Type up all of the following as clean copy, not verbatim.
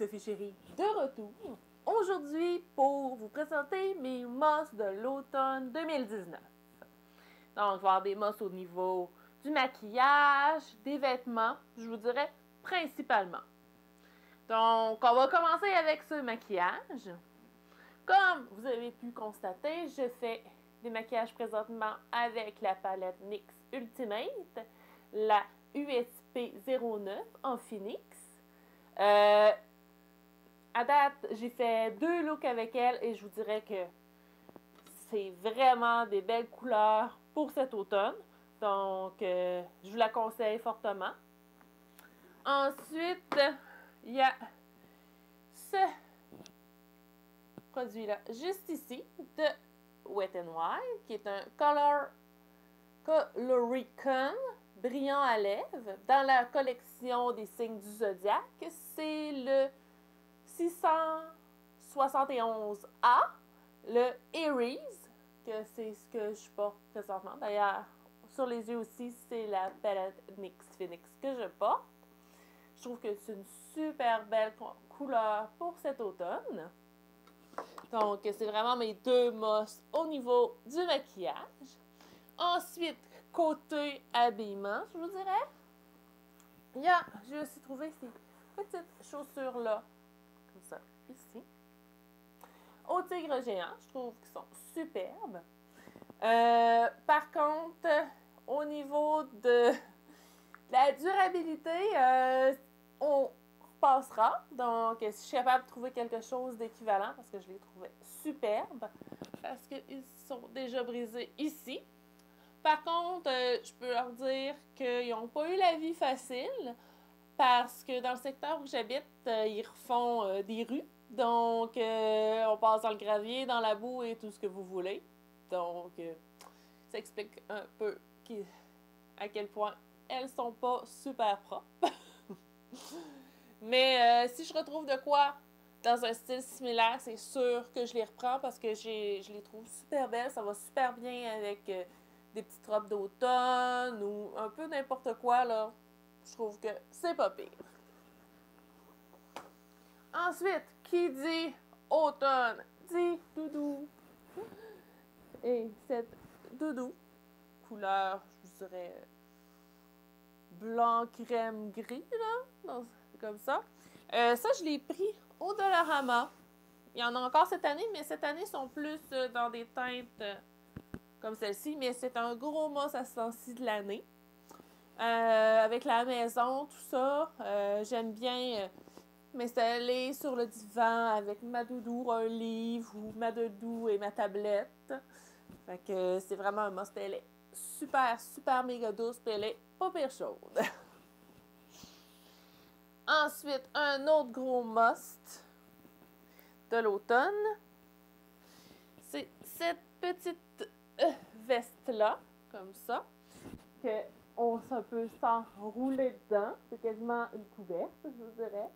Sophie Chérie de retour aujourd'hui pour vous présenter mes mosses de l'automne 2019. Donc, il va y avoir des mosses au niveau du maquillage, des vêtements, je vous dirais principalement. Donc, on va commencer avec ce maquillage. Comme vous avez pu constater, je fais des maquillages présentement avec la palette NYX Ultimate, la USP 09 en Phoenix. À date, j'ai fait 2 looks avec elle et je vous dirais que c'est vraiment des belles couleurs pour cet automne. Donc, je vous la conseille fortement. Ensuite, il y a ce produit-là, juste ici, de Wet n Wild, qui est un Coloricon brillant à lèvres dans la collection des signes du zodiaque. C'est le 671A, le Aries, que c'est ce que je porte présentement. D'ailleurs, sur les yeux aussi, c'est la palette NYX Phoenix que je porte. Je trouve que c'est une super belle couleur pour cet automne. Donc, c'est vraiment mes 2 mosses au niveau du maquillage. Ensuite, côté habillement, je vous dirais, j'ai aussi trouvé ces petites chaussures-là, comme ça, ici, au tigre géant. Je trouve qu'ils sont superbes. Par contre, au niveau de la durabilité, on repassera. Donc, si je suis capable de trouver quelque chose d'équivalent, parce que je les trouvais superbes, parce qu'ils sont déjà brisés ici. Par contre, je peux leur dire qu'ils n'ont pas eu la vie facile, parce que dans le secteur où j'habite, ils refont des rues. Donc, on passe dans le gravier, dans la boue et tout ce que vous voulez. Donc, ça explique un peu à quel point elles sont pas super propres. Mais si je retrouve de quoi dans un style similaire, c'est sûr que je les reprends parce que je les trouve super belles. Ça va super bien avec des petites robes d'automne ou un peu n'importe quoi, là. Je trouve que c'est pas pire. Ensuite, qui dit automne dit doudou. Et cette doudou, couleur, je vous dirais, blanc, crème, gris, là, comme ça. Ça, je l'ai pris au Dollarama. Il y en a encore cette année, mais cette année, ils sont plus dans des teintes comme celle-ci. Mais c'est un gros mousse à ce temps-ci de l'année. Avec la maison, tout ça, j'aime bien m'installer sur le divan avec ma doudou, un livre, ou ma doudou et ma tablette. Fait que c'est vraiment un must. Elle est super, super méga douce, puis elle est pas pire chaude. Ensuite, un autre gros must de l'automne, c'est cette petite veste-là, comme ça, qu'on peut s'enrouler dedans. C'est quasiment une couverte, je vous dirais.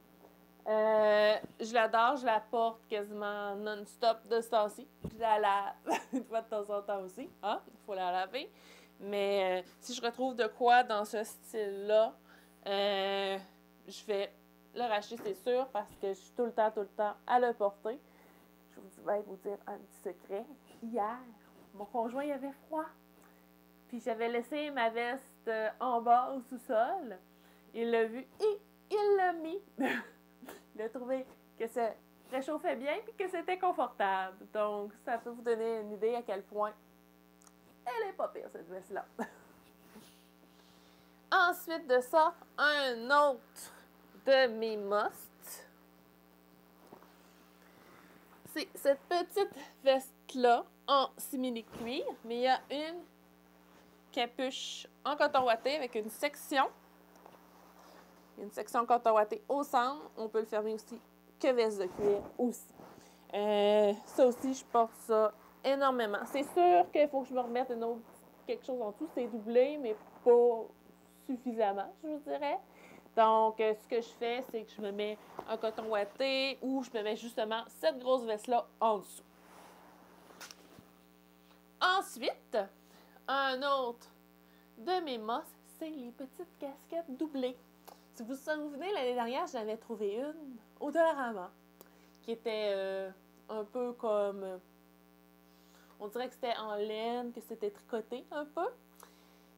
Je l'adore, je la porte quasiment non-stop de ce temps-ci. Je la lave une fois de temps en temps aussi. Hein? Il faut la laver. Mais si je retrouve de quoi dans ce style-là, je vais le racheter, c'est sûr, parce que je suis tout le temps à le porter. Je vais vous dire un petit secret. Hier, mon conjoint il avait froid. Puis j'avais laissé ma veste en bas au sous-sol. Il l'a vu et il l'a mis. Il a trouvé que ça réchauffait bien et que c'était confortable. Donc, ça peut vous donner une idée à quel point elle est pas pire, cette veste-là. Ensuite de ça, un autre de mes musts. C'est cette petite veste-là en simili-cuir, mais il y a une capuche en coton ouaté avec une section. Il y a une section coton ouaté au centre. On peut le fermer aussi que veste de cuir aussi. Ça aussi, je porte ça énormément. C'est sûr qu'il faut que je me remette quelque chose en dessous. C'est doublé, mais pas suffisamment, je vous dirais. Donc, ce que je fais, c'est que je me mets un coton ouaté ou je me mets justement cette grosse veste-là en dessous. Ensuite, un autre de mes mosses, c'est les petites casquettes doublées. Si vous vous souvenez, l'année dernière, j'en avais trouvé une au Dollarama qui était un peu comme... on dirait que c'était en laine, que c'était tricoté un peu.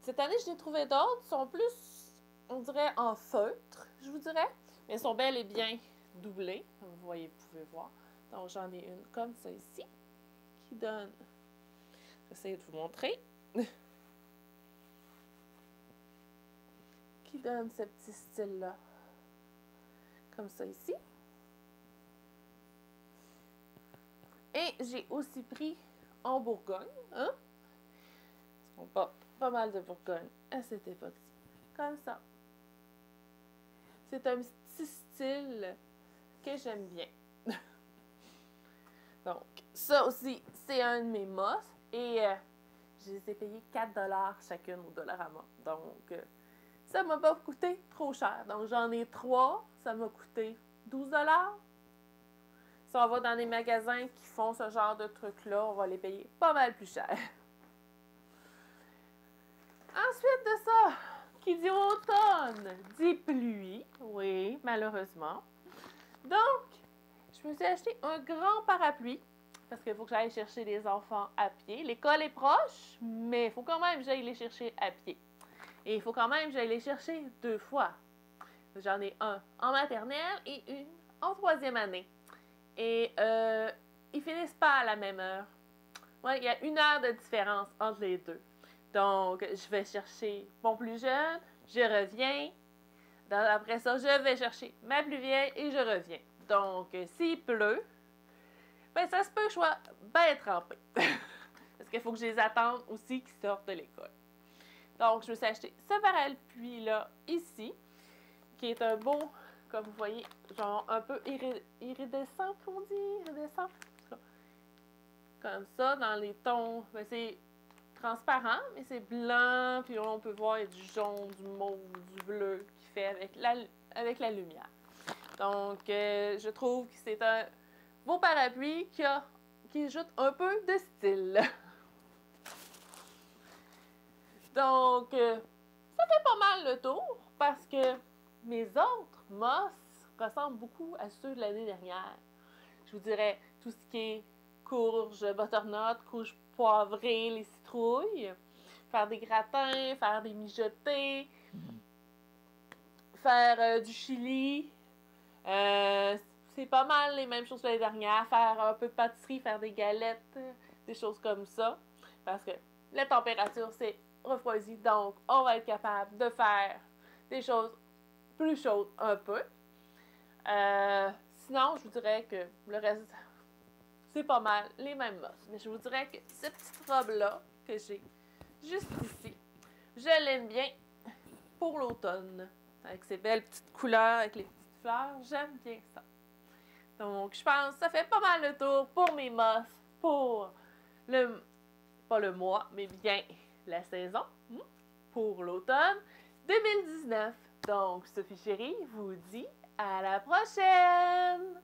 Cette année, je n'ai trouvé d'autres. Ils sont plus, on dirait, en feutre, je vous dirais. Mais ils sont bel et bien doublés. Comme vous voyez, vous pouvez voir. Donc, j'en ai une comme ça ici, qui donne... J'essaie de vous montrer. Qui donne ce petit style-là. Comme ça ici. Et j'ai aussi pris en Bourgogne. Hein? On porte pas mal de Bourgogne à cette époque-ci. Comme ça. C'est un petit style que j'aime bien. Donc, ça aussi, c'est un de mes must. Et je les ai payés 4 $ chacune au Dollarama. Donc, ça m'a pas coûté trop cher. Donc, j'en ai 3. Ça m'a coûté 12 $. Si on va dans des magasins qui font ce genre de trucs-là, on va les payer pas mal plus cher. Ensuite de ça, qui dit automne, dit pluie. Oui, malheureusement. Donc, je me suis acheté un grand parapluie parce qu'il faut que j'aille chercher les enfants à pied. L'école est proche, mais il faut quand même que j'aille les chercher à pied. Et il faut quand même que j'aille les chercher 2 fois. J'en ai un en maternelle et une en 3e année. Et ils finissent pas à la même heure. Ouais, il y a 1 heure de différence entre les deux. Donc, je vais chercher mon plus jeune, je reviens. Après ça, je vais chercher ma plus vieille et je reviens. Donc, s'il pleut, ben ça se peut que je sois bien trempée. Parce qu'il faut que je les attende aussi qu'ils sortent de l'école. Donc, je me suis acheté ce parapluie-là ici, qui est un beau, comme vous voyez, genre un peu iridescent, qu'on dit, iridescent. Comme ça, dans les tons, ben c'est transparent, mais c'est blanc, puis on peut voir il y a du jaune, du mauve, du bleu qui fait avec la lumière. Donc, je trouve que c'est un beau parapluie qui ajoute un peu de style. Donc, ça fait pas mal le tour parce que mes autres mosses ressemblent beaucoup à ceux de l'année dernière. Je vous dirais tout ce qui est courge butternut, courge poivrée, les citrouilles, faire des gratins, faire des mijotés, faire du chili. C'est pas mal les mêmes choses que l'année dernière. Faire un peu de pâtisserie, faire des galettes, des choses comme ça. Parce que la température, c'est refroidi, donc on va être capable de faire des choses plus chaudes un peu. Sinon, je vous dirais que le reste, c'est pas mal les mêmes mosses. Mais je vous dirais que cette petite robe-là, que j'ai juste ici, je l'aime bien pour l'automne. Avec ses belles petites couleurs, avec les petites fleurs, j'aime bien ça. Donc, je pense que ça fait pas mal le tour pour mes mosses, pour pas le mois, mais bien la saison, pour l'automne 2019. Donc, Sophie Chérie vous dit à la prochaine!